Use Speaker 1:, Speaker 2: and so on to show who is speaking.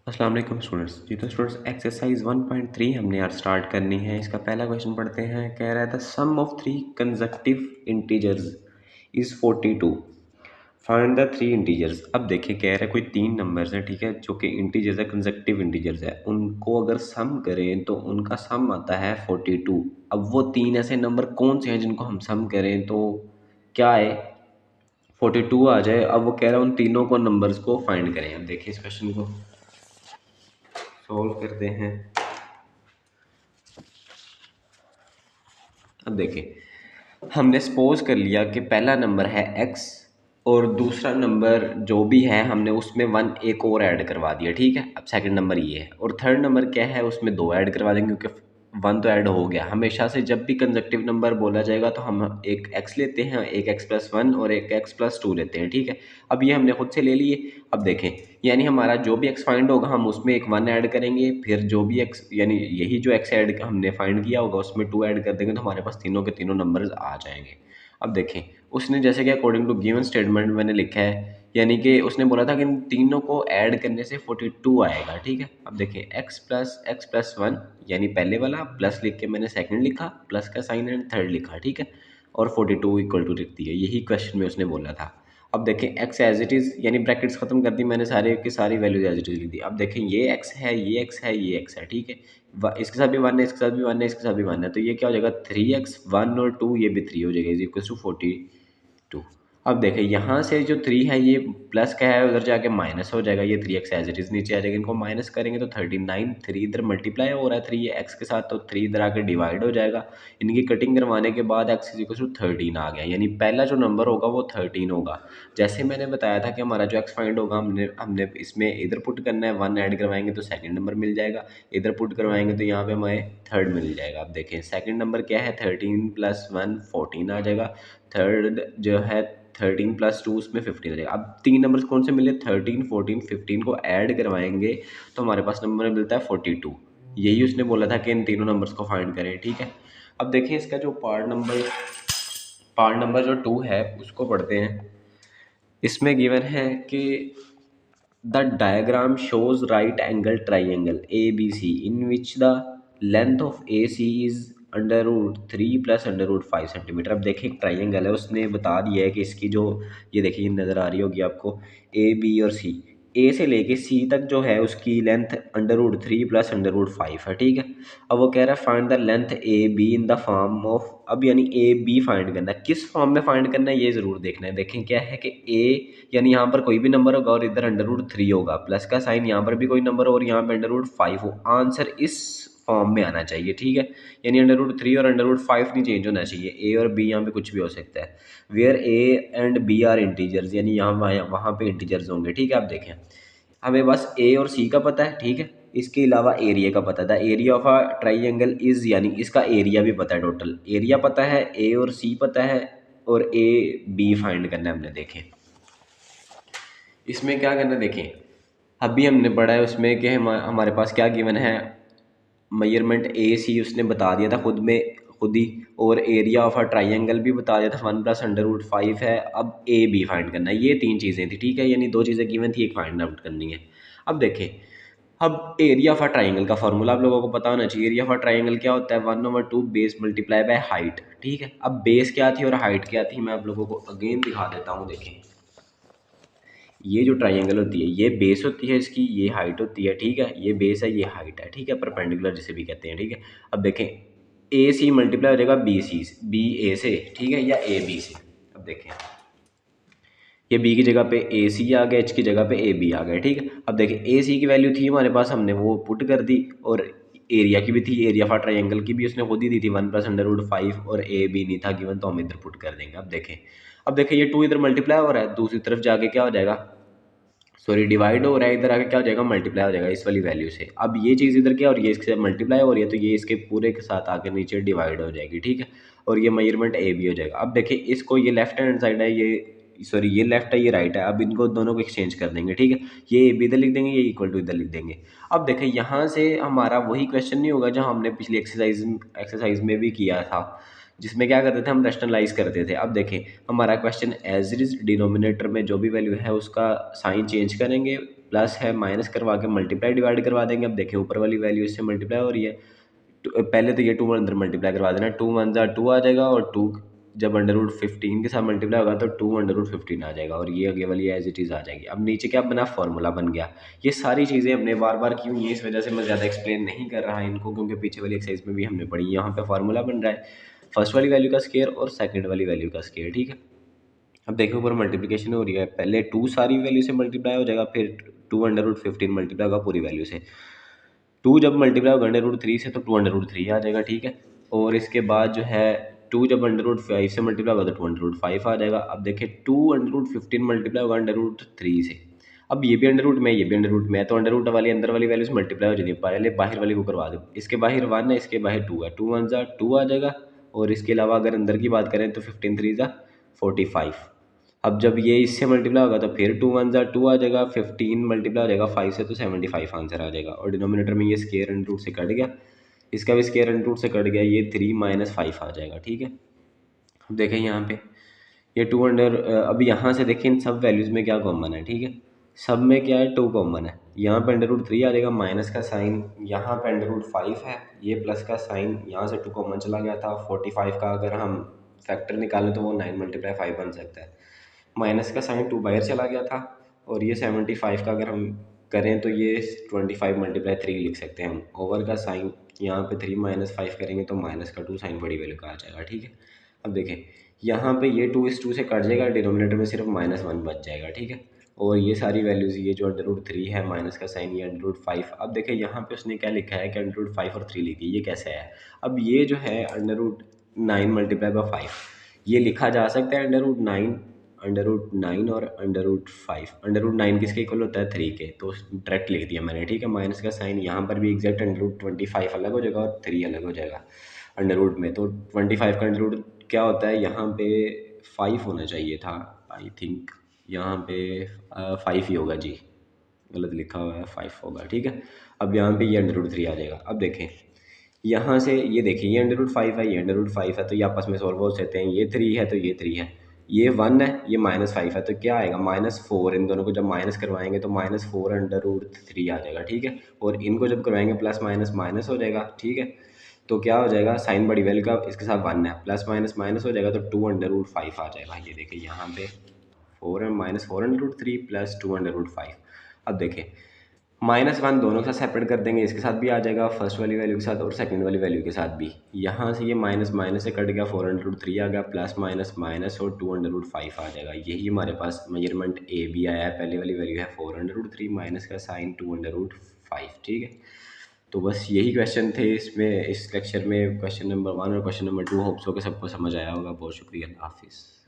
Speaker 1: अस्सलाम वालेकुम स्टूडेंट्स। जी तो स्टूडेंट्स एक्सरसाइज 1.3 हमने यार स्टार्ट करनी है। इसका पहला क्वेश्चन पढ़ते हैं। कह रहा है the sum of three consecutive integers is 42। Find the three integers. अब देखिए कह रहा है कोई तीन नंबर्स हैं, ठीक है, जो कि इंटीजर्स है, कंसेक्यूटिव इंटीजर्स है। उनको अगर सम करें तो उनका सम आता है 42। अब वो तीन ऐसे नंबर कौन से हैं जिनको हम सम करें तो क्या है 42 आ जाए। अब वो कह रहा है उन तीनों को नंबर्स को फाइंड करें। अब देखिए इस क्वेश्चन को सॉल्व करते हैं। अब देखिए हमने सपोज कर लिया कि पहला नंबर है x और दूसरा नंबर जो भी है हमने उसमें वन एक और ऐड करवा दिया, ठीक है। अब सेकंड नंबर ये है और थर्ड नंबर क्या है, उसमें दो ऐड करवा देंगे क्योंकि वन तो ऐड हो गया। हमेशा से जब भी कंजक्टिव नंबर बोला जाएगा तो हम एक x लेते हैं, एक x+1 और एक x+2 लेते हैं, ठीक है। अब ये हमने खुद से ले लिए। अब देखें यानी हमारा जो भी x फाइंड होगा हम उसमें एक वन ऐड करेंगे, फिर जो भी x यानी यही जो x ऐड हमने फाइंड किया होगा उसमें टू ऐड कर देंगे तो हमारे पास तीनों के तीनों नंबर्स आ जाएंगे। अब देखें उसने जैसे कि अकॉर्डिंग टू गिवन स्टेटमेंट मैंने लिखा है, यानी कि उसने बोला था कि इन तीनों को ऐड करने से 42 आएगा, ठीक है। अब देखें x+1 यानी पहले वाला प्लस लिख के मैंने सेकंड लिखा, प्लस का साइन एंड थर्ड लिखा, ठीक है, और 42 इक्वल टू लिख दिया। यही क्वेश्चन में उसने बोला था। अब देखें x एज इट इज़ यानी ब्रैकेट्स खत्म कर दी मैंने, सारे की सारी वैल्यूज एज इट इज़ लिख दी। अब देखें ये x है, ये x है, ये x है, ठीक है। इसके साथ भी वन है, इसके साथ भी वन है, इसके साथ भी वन है, तो ये क्या हो जाएगा 3x, 1 और 2 ये भी 3 हो जाएगा, इज इक्वल टू 42। अब देखें यहाँ से जो 3 है ये प्लस का है, उधर जाके माइनस हो जाएगा, ये 3x एज इट इज़ नीचे आ जाएगा। इनको माइनस करेंगे तो 39, 3 इधर मल्टीप्लाई हो रहा है 3 x के साथ, तो 3 इधर आके डिवाइड हो जाएगा। इनकी कटिंग करवाने के बाद x इज इक्वल टू 13 आ गया, यानी पहला जो नंबर होगा वो 13 होगा। जैसे मैंने बताया था कि हमारा जो x फाइंड होगा हमने हमने इसमें इधर पुट करना है, वन ऐड करवाएंगे तो सेकंड नंबर मिल जाएगा, इधर पुट करवाएंगे तो यहाँ पे हमें थर्ड मिल जाएगा। अब देखें सेकंड नंबर क्या है, 13+1 14 आ जाएगा। थर्ड जो है 13+2 उसमें 15 आ जाएगा। अब तीन नंबर्स कौन से मिले, 13 14 15 को ऐड करवाएंगे तो हमारे पास नंबर मिलता है 42। यही उसने बोला था कि इन तीनों नंबर्स को फाइंड करें, ठीक है। अब देखिए इसका जो पार्ट नंबर जो 2 है उसको पढ़ते हैं। इसमें गिवन है कि the diagram shows right angle triangle A B C in which the length of A C is √3 + √5 centimetre. अब देखिए एक ट्राइंगल है, उसने बता दिया है कि इसकी जो ये देखिए नज़र आ रही होगी आपको ए बी और सी, ए से लेके सी तक जो है उसकी लेंथ √3 + √5 है, ठीक है। अब वो कह रहा है find the length A be in the form of, अब यानी ए बी फाइंड करना है, किस फॉर्म में फाइंड करना है ये ज़रूर देखना है। देखें क्या है कि ए यानी यहाँ पर कोई भी नंबर होगा और इधर √3 होगा, प्लस का साइन यहाँ पर भी कोई नंबर हो और यहाँ पे √5 हो, आंसर इस फॉर्म में आना चाहिए, ठीक है। यानी √3 और √5 नहीं चेंज होना चाहिए, ए और बी यहाँ पे कुछ भी हो सकता है। Where A and B are integers यानी यहाँ वहाँ पे इंटीजर्स होंगे, ठीक है। आप देखें हमें बस ए और सी का पता है, ठीक है, इसके अलावा एरिया का पता था। Area of a triangle is यानी इसका एरिया भी पता है, टोटल एरिया पता है, ए और सी पता है, और ए बी फाइंड करना है हमने। देखें इसमें क्या करना है, देखें अभी हमने पढ़ा है उसमें कि हमारे पास क्या गिवन है, मेजरमेंट ए सी उसने बता दिया था खुद ही, और एरिया ऑफ अ ट्राइंगल भी बता दिया था 1 + √5 है। अब ए बी फाइंड करना है, ये तीन चीज़ें थी, ठीक है, यानी दो चीज़ें गिवन थी, एक फाइंड आउट करनी है। अब देखें अब एरिया ऑफ अ ट्राइंगल का फॉर्मूला आप लोगों को पता होना चाहिए। एरिया ऑफ अ ट्राइंगल क्या होता है, 1/2 बेस मल्टीप्लाई बाय हाइट, ठीक है। अब बेस क्या थी और हाइट क्या थी मैं आप लोगों को अगेन दिखा देता हूँ। देखें ये जो ट्राइंगल होती है ये बेस होती है इसकी, ये हाइट होती है, ठीक है, ये बेस है ये हाइट है, ठीक है, परपेंडिकुलर जिसे भी कहते हैं, ठीक है। अब देखें ए सी मल्टीप्लाई हो जाएगा बी सी, बी ए से, ठीक है, या ए बी से। अब देखें ये बी की जगह पे ए सी आ गया, एच की जगह पे ए बी आ गया, ठीक है। अब देखें ए सी की वैल्यू थी हमारे पास, हमने वो पुट कर दी, और एरिया की भी थी, एरिया फॉर ट्राइंगल की भी उसने खुद ही दी थी 1 + √5, और ए बी नहीं था गिवन तो हम इधर पुट कर देंगे। अब देखें ये 2 इधर मल्टीप्लाई हो रहा है, दूसरी तरफ जाके क्या हो जाएगा, सॉरी डिवाइड हो रहा है, इधर आके क्या हो जाएगा मल्टीप्लाई हो जाएगा इस वाली वैल्यू से। अब ये चीज़ इधर क्या हो रही है, इसके साथ मल्टीप्लाई हो रही है तो ये इसके पूरे के साथ आके नीचे डिवाइड हो जाएगी, ठीक है, और ये मेजरमेंट ए बी हो जाएगा। अब देखिए इसको, ये लेफ्ट हैंड साइड है, ये सॉरी ये लेफ्ट है ये राइट है, अब इनको दोनों को एक्सचेंज कर देंगे, ठीक है, ये ए बी इधर लिख देंगे, ये इक्वल टू इधर लिख देंगे। अब देखें यहाँ से हमारा वही क्वेश्चन नहीं होगा जो हमने पिछली एक्सरसाइज में भी किया था, जिसमें क्या करते थे हम रैशनलाइज करते थे। अब देखें हमारा question as it is denominator में जो भी वैल्यू है उसका साइन चेंज करेंगे, प्लस है माइनस करवा के मल्टीप्लाई डिवाइड करवा देंगे। अब देखें ऊपर वाली वैल्यू इससे मल्टीप्लाई हो रही है, पहले तो ये 2 अंदर मल्टीप्लाई करवा देना, 2 1 जा 2 आ जाएगा, और 2 जब √15 के साथ मल्टीप्लाई होगा तो 2 √15 आ जाएगा, और ये आगे वाली एज इट इज़ आ जाएगी। अब नीचे क्या बना, फार्मूला बन गया। ये सारी चीज़ें हमने बार बार की हुई हैं, इस वजह से मैं ज़्यादा एक्सप्लेन नहीं कर रहा इनको, क्योंकि पीछे वाली एक्सरसाइज में भी हमने पढ़ी। यहाँ पे फार्मूला बन रहा है फर्स्ट वाली वैल्यू का स्केयर और सेकंड वाली वैल्यू का स्केयर, ठीक है। अब देखो ऊपर मल्टीप्लिकेशन हो रही है, पहले 2 सारी वैल्यू से मल्टीप्लाई हो जाएगा, फिर 2 √15 मल्टीप्लाई होगा पूरी वैल्यू से। 2 जब मल्टीप्लाई होगा √3 से तो 2 √3 आ जाएगा, ठीक है। और इसके बाद जो है 2 जब √5 से मल्टीप्लाई होगा तो 2 √5 आ जाएगा। अब देखिए 2 √15 मल्टीप्लाई होगा √3 से। अब ये भी अंडर रूट में, ये भी अंडर रूट में है, तो अंडर रूट वाली अंदर वाली वैल्यू से मल्टीप्लाई हो जाएगी। पहले बाहर वाली को करवा दो, इसके बाहर 1 है, इसके बाहर 2 है, 2 1 जा 2 आ जाएगा। और इसके अलावा अगर अंदर की बात करें तो 15 3 जा 45। अब जब ये इससे मल्टीप्लाई होगा तो फिर 2 1 जा 2 आ जाएगा, 15 मल्टीप्लाई हो जाएगा 5 से तो 75 आंसर आ जाएगा। और डिनोमिनेटर में ये स्केयर अंडर रूट से कट गया, इसका भी स्केयर अंडर रूट से कट गया, ये 3 - 5 आ जाएगा, ठीक है। अब देखें यहाँ पे ये 2 अंडर, अब यहाँ से देखें इन सब वैल्यूज़ में क्या कॉमन है, ठीक है। सब में क्या है, 2 कॉमन है। यहाँ पे अंडर रूट 3 आ जाएगा, माइनस का साइन, यहाँ पे अंडर रूट 5 है, ये प्लस का साइन, यहाँ से 2 कॉमन चला गया था। 45 का अगर हम फैक्टर निकालें तो वो 9 × 5 बन सकता है। माइनस का साइन 2 बाहर चला गया था, और ये 75 का अगर हम करें तो ये 25 × 3 लिख सकते हैं हम। ओवर का साइन यहाँ पे 3 - 5 करेंगे तो माइनस का 2 साइन बड़ी वैल्यू का आ जाएगा, ठीक है। अब देखें यहाँ पे ये 2 इस 2 से कट जाएगा, डिनोमिनेटर में सिर्फ -1 बच जाएगा, ठीक है। और ये सारी वैल्यूज़, ये जो अंडर रूट 3 है, माइनस का साइन, ये अंडर रूट 5। अब देखें यहाँ पे उसने क्या लिखा है कि अंडर रूट 5 और 3 लिखी है, ये कैसे है। अब ये जो है अंडर रूट 9 × 5, ये लिखा जा सकता है अंडर रूट 9, अंडर रूट 9 और अंडर रूट 5। अंडर रूट 9 किसके इक्वल होता है, 3 के, तो डायरेक्ट लिख दिया मैंने, ठीक है। माइनस का साइन यहाँ पर भी एग्जैक्ट अंडर रूट 25 अलग हो जाएगा और 3 अलग हो जाएगा अंडर रूट में। तो 25 का अंडर रूट क्या होता है, यहाँ पे 5 होना चाहिए था, आई थिंक यहाँ पे 5 ही होगा जी, गलत लिखा हुआ है, 5 होगा, ठीक है। अब यहाँ पे ये अंडर रूट 3 आ जाएगा। अब देखें यहाँ से ये देखिए, ये अंडर रूट 5 है, ये अंडर रूट 5 है, तो ये आपस में सॉल्व हो सकते हैं। ये 3 है तो ये 3 है, ये 1 है, ये -5 है, तो क्या आएगा, -4। इन दोनों को जब माइनस करवाएंगे तो -4 अंडर रूट 3 आ जाएगा, ठीक है। और इनको जब करवाएंगे प्लस माइनस माइनस हो जाएगा, ठीक है। तो क्या हो जाएगा, साइन बड़ी वैल्यू का इसके साथ 1 है, प्लस माइनस माइनस हो जाएगा तो 2 अंडर रूट 5 आ जाएगा। ये देखिए यहाँ पे 4 -4 under root 3 plus 2 under root 5। अब देखें -1 दोनों का सेपरेट कर देंगे, इसके साथ भी आ जाएगा, फर्स्ट वाली वैल्यू के साथ और सेकंड वाली वैल्यू के साथ भी। यहाँ से ये माइनस माइनस से कट गया, 4 अंडर रूट 3 आ गया, प्लस माइनस माइनस और 2 अंडर रूट 5 आ जाएगा। यही हमारे पास मेजरमेंट ए भी आया है। पहले वाली वैल्यू है 4 अंडर रूट 3, माइनस का साइन 2 अंडर रूट 5, ठीक है। तो बस यही क्वेश्चन थे इसमें, इस लेक्चर में क्वेश्चन नंबर 1 और क्वेश्चन नंबर 2। होप्स हो कि सबको समझ आया होगा। बहुत शुक्रिया, अल्लाह हाफिज़।